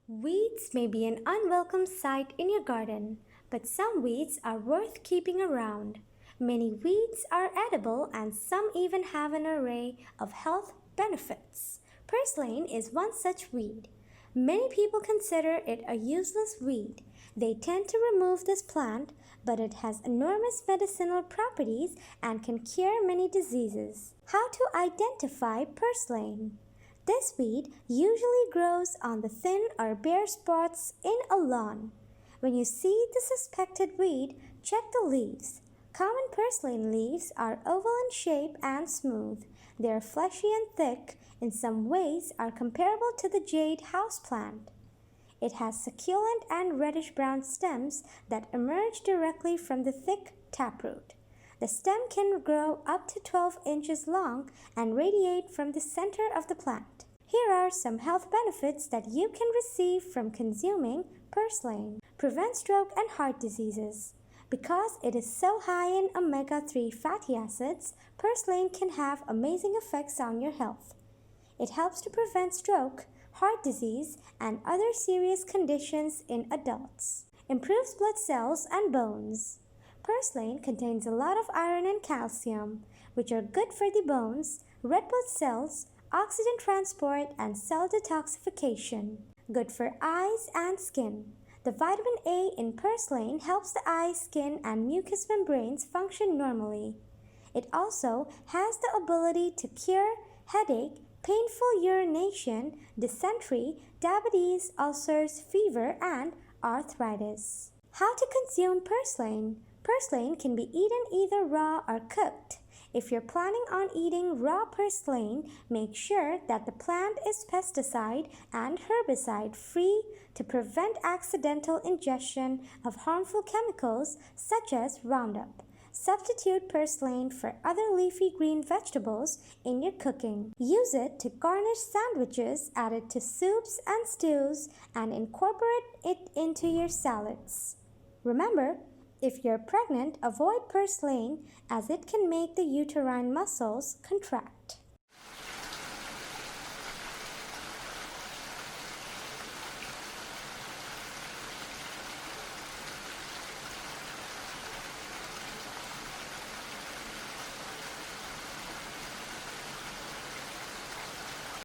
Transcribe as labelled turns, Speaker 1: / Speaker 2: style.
Speaker 1: Weeds may be an unwelcome sight in your garden, but some weeds are worth keeping around. Many weeds are edible and some even have an array of health benefits. Purslane is one such weed. Many people consider it a useless weed. They tend to remove this plant, but it has enormous medicinal properties and can cure many diseases. How to identify purslane? This weed usually grows on the thin or bare spots in a lawn. When you see the suspected weed, check the leaves. Common purslane leaves are oval in shape and smooth. They are fleshy and thick, in some ways are comparable to the jade houseplant. It has succulent and reddish-brown stems that emerge directly from the thick taproot. The stem can grow up to 12 inches long and radiate from the center of the plant. Here are some health benefits that you can receive from consuming purslane. Prevent stroke and heart diseases. Because it is so high in omega-3 fatty acids, purslane can have amazing effects on your health. It helps to prevent stroke, heart disease, and other serious conditions in adults. Improves blood cells and bones. Purslane contains a lot of iron and calcium, which are good for the bones, red blood cells, oxygen transport, and cell detoxification. Good for eyes and skin. The vitamin A in purslane helps the eyes, skin, and mucous membranes function normally. It also has the ability to cure headache, painful urination, dysentery, diabetes, ulcers, fever, and arthritis. How to consume purslane? Purslane can be eaten either raw or cooked. If you're planning on eating raw purslane, make sure that the plant is pesticide and herbicide free to prevent accidental ingestion of harmful chemicals such as Roundup. Substitute purslane for other leafy green vegetables in your cooking. Use it to garnish sandwiches, add it to soups and stews, and incorporate it into your salads. Remember, if you're pregnant, avoid purslane as it can make the uterine muscles contract.